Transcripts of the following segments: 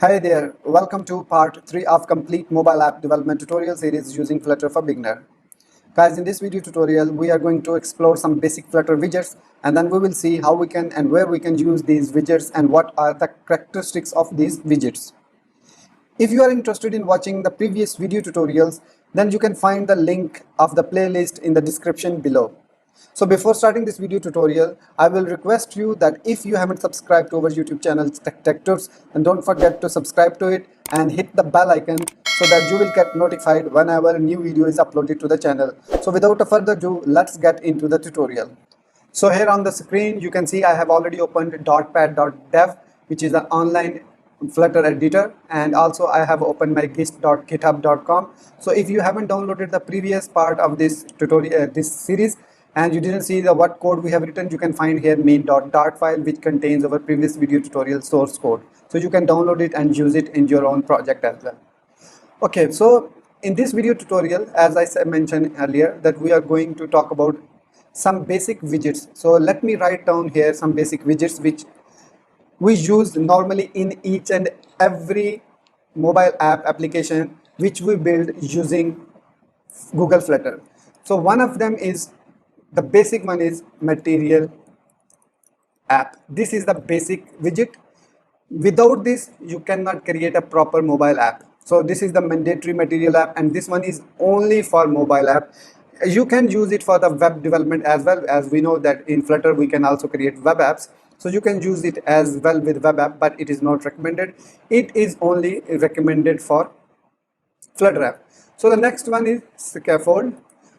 Hi there, welcome to part 3 of complete mobile app development tutorial series using Flutter for beginner. Guys, in this video tutorial, we are going to explore some basic Flutter widgets and then we will see how we can and where we can use these widgets and what are the characteristics of these widgets. If you are interested in watching the previous video tutorials, then you can find the link of the playlist in the description below. So before starting this video tutorial, I will request you that if you haven't subscribed to our YouTube channel Tech Tips, then don't forget to subscribe to it and hit the bell icon so that you will get notified whenever a new video is uploaded to the channel. So without a further ado, let's get into the tutorial. So here on the screen, you can see I have already opened dotpad.dev, which is an online Flutter editor, and also I have opened my gist.github.com. So if you haven't downloaded the previous part of this tutorial, this series, and you didn't see the what code we have written, you can find here main.dart file, which contains our previous video tutorial source code. So you can download it and use it in your own project as well. Okay, so in this video tutorial, as I mentioned earlier, that we are going to talk about some basic widgets. So let me write down here some basic widgets which we use normally in each and every mobile app application which we build using Google Flutter. So one of them is, the basic one is material app. This is the basic widget. Without this, you cannot create a proper mobile app. So this is the mandatory material app, and this one is only for mobile app. You can use it for the web development as well, as we know that in Flutter we can also create web apps. So you can use it as well with web app, but it is not recommended. It is only recommended for Flutter app. So the next one is scaffold.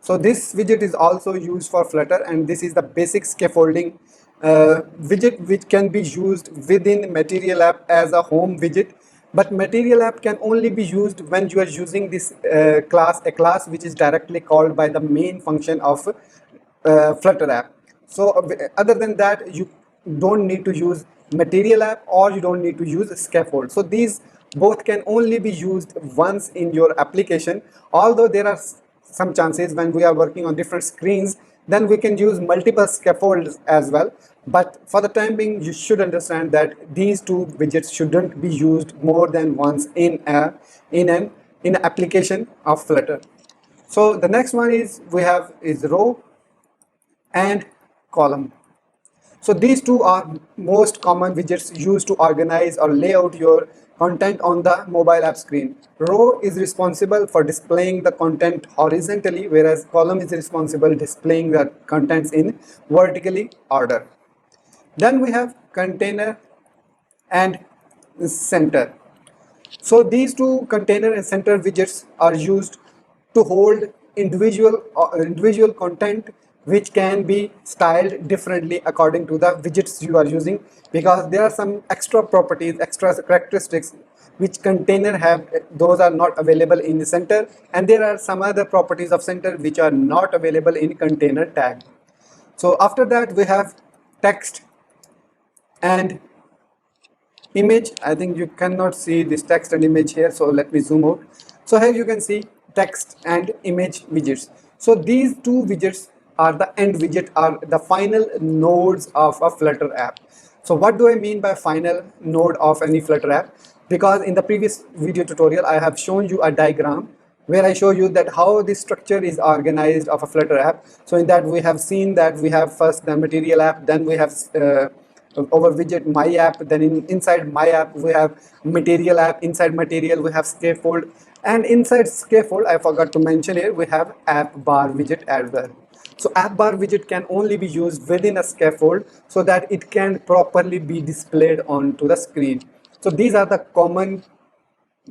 So this widget is also used for Flutter, and this is the basic scaffolding widget which can be used within Material app as a home widget. But Material app can only be used when you are using this class, a class which is directly called by the main function of Flutter app. So other than that, you don't need to use Material app or you don't need to use scaffold. So these both can only be used once in your application, although there are some chances when we are working on different screens, then we can use multiple scaffolds as well. But for the time being, you should understand that these two widgets shouldn't be used more than once in an application of Flutter. So the next one is row and column. So these two are most common widgets used to organize or lay out your content on the mobile app screen. Row is responsible for displaying the content horizontally, whereas column is responsible displaying the contents in vertically order. Then we have container and center. So these two container and center widgets are used to hold individual content which can be styled differently according to the widgets you are using, because there are some extra properties, extra characteristics which container have. Those are not available in the center, and there are some other properties of center which are not available in container tag. So after that we have text and image. I think you cannot see this text and image here, so let me zoom out. So here you can see text and image widgets. So these two widgets are the end widget, are the final nodes of a Flutter app. So what do I mean by final node of any Flutter app? Because in the previous video tutorial I have shown you a diagram where I show you that how this structure is organized of a Flutter app. So in that we have seen that we have first the material app, then we have over widget my app, then inside my app we have material app, inside material we have scaffold, and inside scaffold I forgot to mention here we have app bar widget as well. So app bar widget can only be used within a scaffold so that it can properly be displayed onto the screen. So these are the common,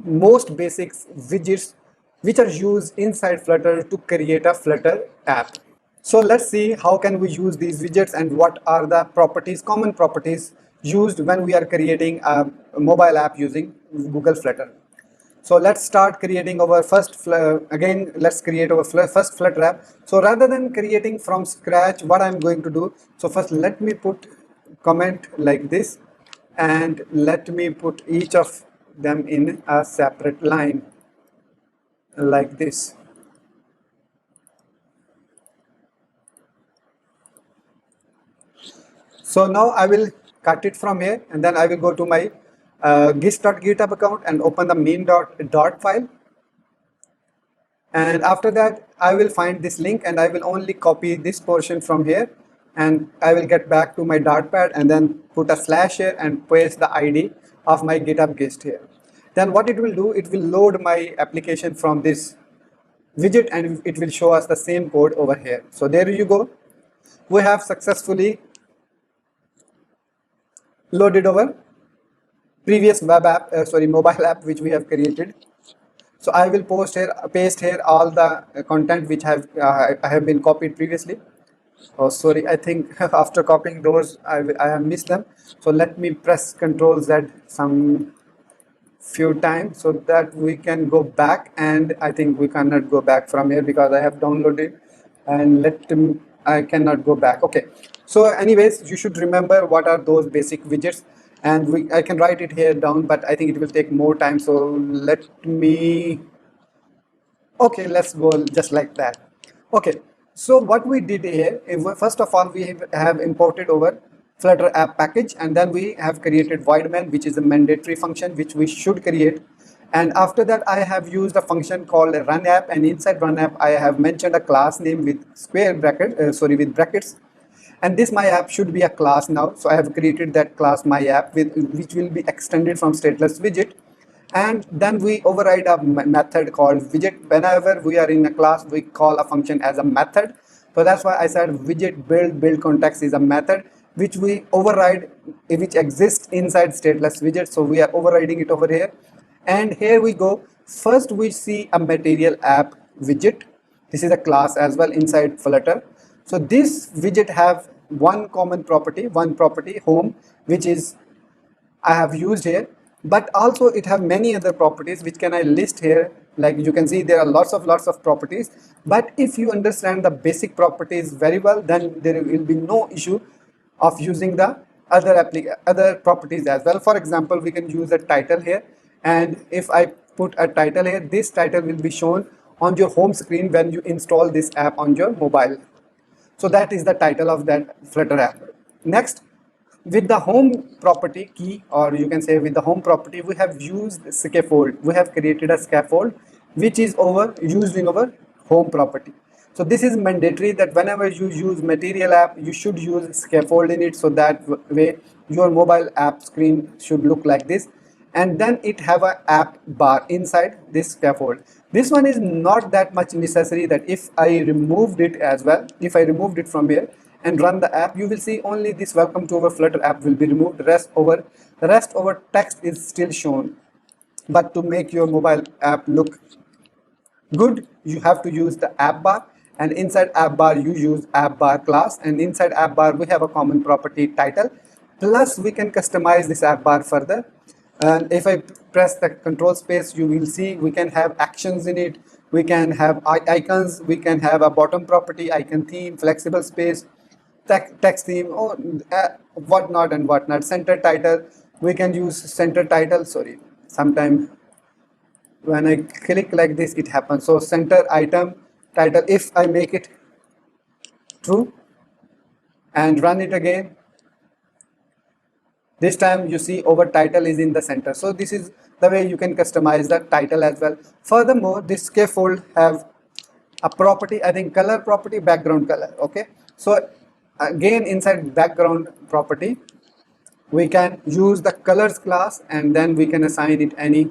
most basic widgets which are used inside Flutter to create a Flutter app. So let's see how can we use these widgets and what are the properties, common properties used when we are creating a mobile app using Google Flutter. So let's start creating our first, let's create our first Flutter app. So rather than creating from scratch, what I'm going to do, so first let me put comment like this, and let me put each of them in a separate line like this. So now I will cut it from here, and then I will go to my gist.github account and open the main.dot file. And after that, I will find this link and I will only copy this portion from here, and I will get back to my dartpad and then put a slash here and paste the ID of my GitHub gist here. Then what it will do, it will load my application from this widget and it will show us the same code over here. So there you go. We have successfully loaded our previous web app, mobile app which we have created. So I will paste here all the content which I have been copied previously. Oh, sorry, I think after copying those, I have missed them. So let me press Ctrl Z some few times so that we can go back, and I think we cannot go back from here because I have downloaded, and I cannot go back. Okay, so anyways, you should remember what are those basic widgets, and I can write it here down, but I think it will take more time, so okay, let's go just like that. Okay, so what we did here, first of all, we have imported our Flutter app package, and then we have created void main, which is a mandatory function which we should create. And after that, I have used a function called run app, and inside run app, I have mentioned a class name with with brackets. And this my app should be a class now. So I have created that class my app which will be extended from stateless widget. And then we override a method called widget. Whenever we are in a class, we call a function as a method. So that's why I said widget build context is a method which we override, which exists inside stateless widget. So we are overriding it over here. And here we go. First we see a material app widget. This is a class as well inside Flutter. So this widget have one common property, home, which is I have used here, but also it have many other properties which can I list here. Like you can see, there are lots of properties, but if you understand the basic properties very well, then there will be no issue of using the other properties as well. For example, we can use a title here, and if I put a title here, this title will be shown on your home screen when you install this app on your mobile. So that is the title of that Flutter app. Next, with the home property key, or you can say with the home property, we have used scaffold. We have created a scaffold which is used in our home property. So this is mandatory that whenever you use material app, you should use scaffold in it, so that way your mobile app screen should look like this. And then it have a app bar inside this scaffold. This one is not that much necessary, that if I removed it as well, if I removed it from here and run the app, you will see only this welcome to our Flutter app will be removed. The rest over text is still shown. But to make your mobile app look good, you have to use the app bar, and inside app bar you use app bar class, and inside app bar we have a common property title, plus we can customize this app bar further. And if I press the control space, you will see we can have actions in it, we can have icons, we can have a bottom property, icon theme, flexible space, text theme, or whatnot and whatnot. Center title, we can use center title. Sorry, sometime when I click like this it happens. So center item title, if I make it true and run it again, this time you see our title is in the center. So this is the way you can customize the title as well. Furthermore, this scaffold have a property, I think color property, background color. Okay, so again inside background property we can use the colors class, and then we can assign it any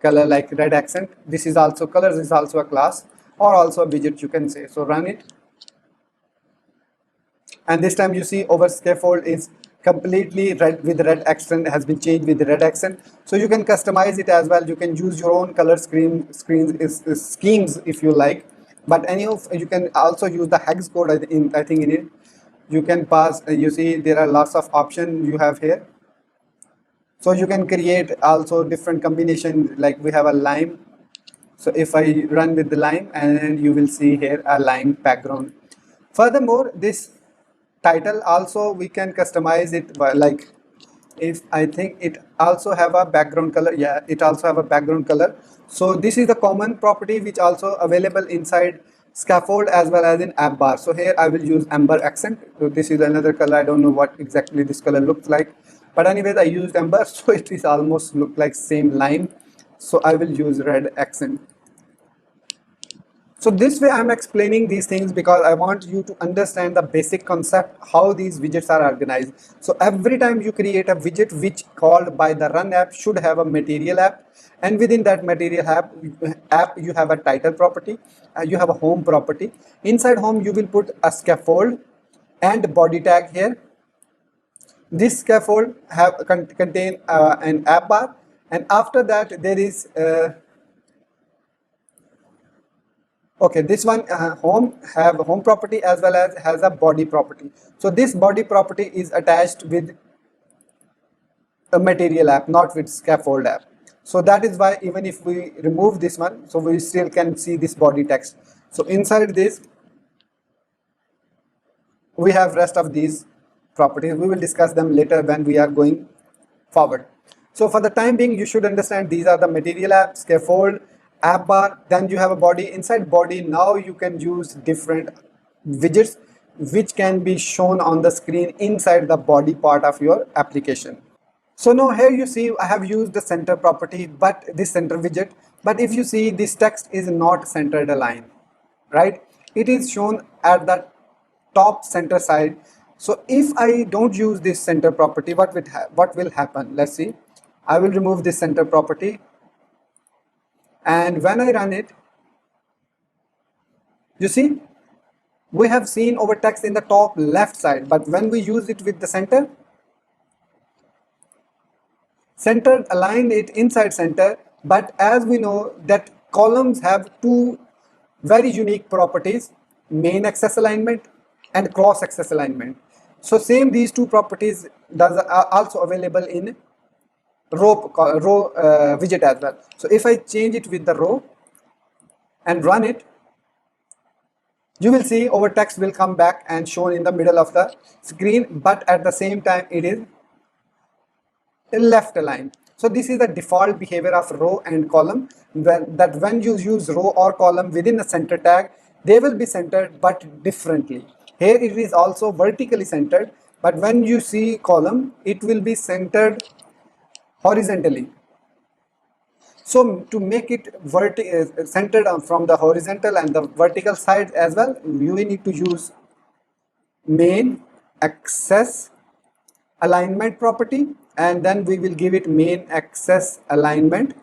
color like red accent. This is also colors is also a class, or also a widget you can say. So run it, and this time you see our scaffold is completely red with red accent, has been changed with the red accent. So you can customize it as well. You can use your own color schemes if you like, but you can also use the hex code. I think in it you can pass, you see there are lots of options you have here. So you can create also different combination, like we have a lime. So if I run with the lime, and you will see here a lime background. Furthermore, this title also we can customize it by, like, if I think it also have a background color. Yeah, it also have a background color. So this is the common property which also available inside scaffold as well as in app bar. So here I will use amber accent. So this is another color. I don't know what exactly this color looks like, but anyways I used Ember so it is almost look like same line, so I will use red accent. So this way I'm explaining these things because I want you to understand the basic concept how these widgets are organized. So every time you create a widget which called by the run app should have a material app, and within that material app you have a title property, you have a home property. Inside home you will put a scaffold and body tag here. This scaffold contain an app bar, and after that there is okay, this one home have a home property as well as has a body property. So this body property is attached with a material app, not with scaffold app. So that is why even if we remove this one, so we still can see this body text. So inside this we have rest of these properties. We will discuss them later when we are going forward. So for the time being, you should understand these are the material app, scaffold, app bar, then you have a body. Inside body, now you can use different widgets which can be shown on the screen inside the body part of your application. So now here you see I have used the center property, but this center widget, but if you see this text is not centered align, right? It is shown at the top center side. So if I don't use this center property, what will happen? Let's see. I will remove this center property, and when I run it, you see we have seen our text in the top left side, but when we use it with the center aligned it inside center. But as we know that columns have two very unique properties, main axis alignment and cross axis alignment. So same these two properties are also available in row widget as well. So if I change it with the row and run it, you will see our text will come back and shown in the middle of the screen, but at the same time it is left aligned. So this is the default behavior of row and column, that when you use row or column within a center tag, they will be centered but differently. Here it is also vertically centered, but when you see column, it will be centered horizontally. So to make it centered from the horizontal and the vertical side as well, you need to use main axis alignment property, and then we will give it main axis alignment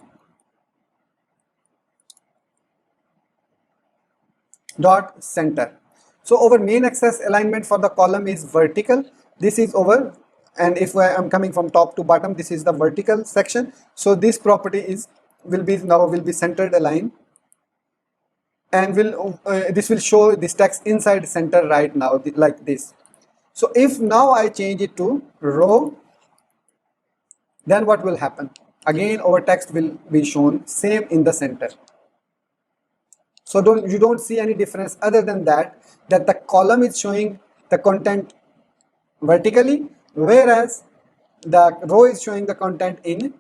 dot center. So our main axis alignment for the column is vertical. This is over, and if I am coming from top to bottom, this is the vertical section. So this property will be centered align, and this will show this text inside center right now like this. So if now I change it to row, then what will happen? Again our text will be shown same in the center. So you don't see any difference other than that the column is showing the content vertically, whereas the row is showing the content in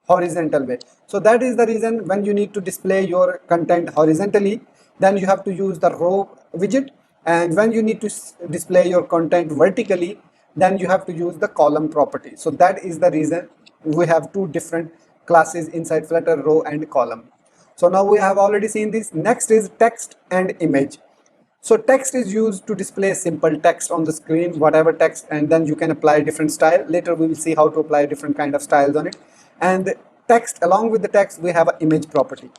horizontal way. So that is the reason when you need to display your content horizontally, then you have to use the row widget, and when you need to display your content vertically, then you have to use the column property. So that is the reason we have two different classes inside Flutter, row and column. So now we have already seen this. Next is text and image. So text is used to display simple text on the screen, whatever text, and then you can apply different style. Later we will see how to apply different kind of styles on it. And text, along with the text, we have an image property.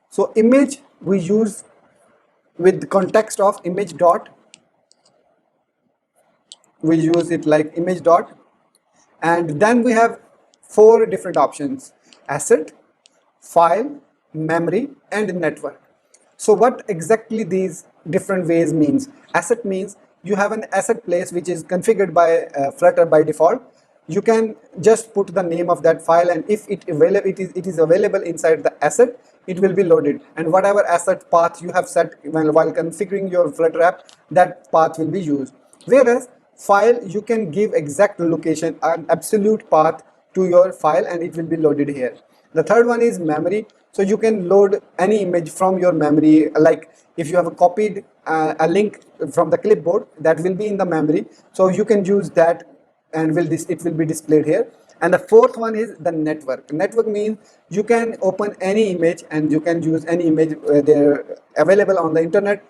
So image we use with the context of image dot. We use it like image dot, and then we have four different options: asset, file, memory, and network. So what exactly these different ways means? Asset means you have an asset place which is configured by Flutter by default. You can just put the name of that file, and if it is available inside the asset, it will be loaded, and whatever asset path you have set while configuring your Flutter app, that path will be used. Whereas file, you can give exact location, an absolute path to your file, and it will be loaded here. The third one is memory. So you can load any image from your memory, like if you have copied a link from the clipboard, that will be in the memory, so you can use that and it will be displayed here. And the fourth one is the network means you can open any image and you can use any image they're available on the internet.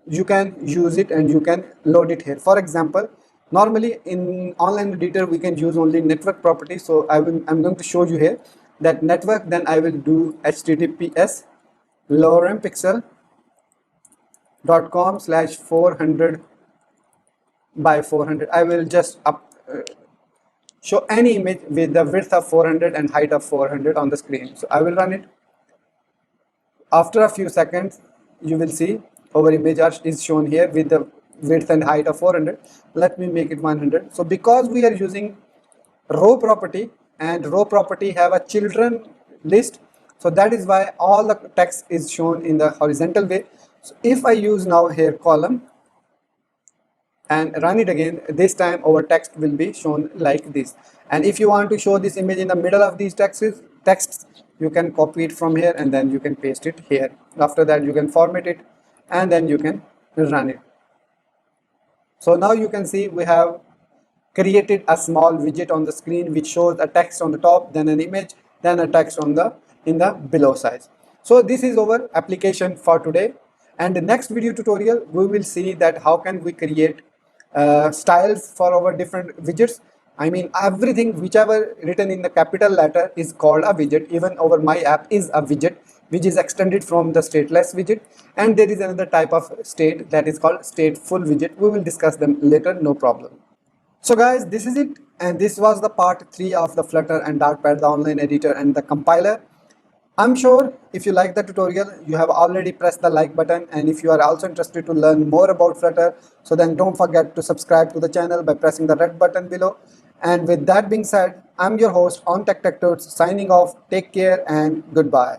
You can use it and you can load it here. For example, normally in online editor we can use only network property, so I'm going to show you here that network. Then I will do https lorempixel.com/400 by 400. I will just show any image with the width of 400 and height of 400 on the screen. So I will run it. After a few seconds, you will see our image is shown here with the width and height of 400. Let me make it 100. So because we are using row property and row property have a children list, so that is why all the text is shown in the horizontal way. So if I use now here column and run it again, this time our text will be shown like this. And if you want to show this image in the middle of these texts, you can copy it from here and then you can paste it here. After that you can format it and then you can run it. So now you can see we have created a small widget on the screen which shows a text on the top, then an image, then a text on the in the below size. So this is our application for today, and the next video tutorial we will see that how can we create styles for our different widgets. I mean, everything whichever written in the capital letter is called a widget. Even our my app is a widget which is extended from the stateless widget, and there is another type of state that is called stateful widget. We will discuss them later, no problem. So guys, this is it, and this was the part 3 of the Flutter and Dartpad, the online editor and the compiler. I'm sure if you like the tutorial, you have already pressed the like button, and if you are also interested to learn more about Flutter, so then don't forget to subscribe to the channel by pressing the red button below. And with that being said, I'm your host on Tech Tuts signing off. Take care and goodbye.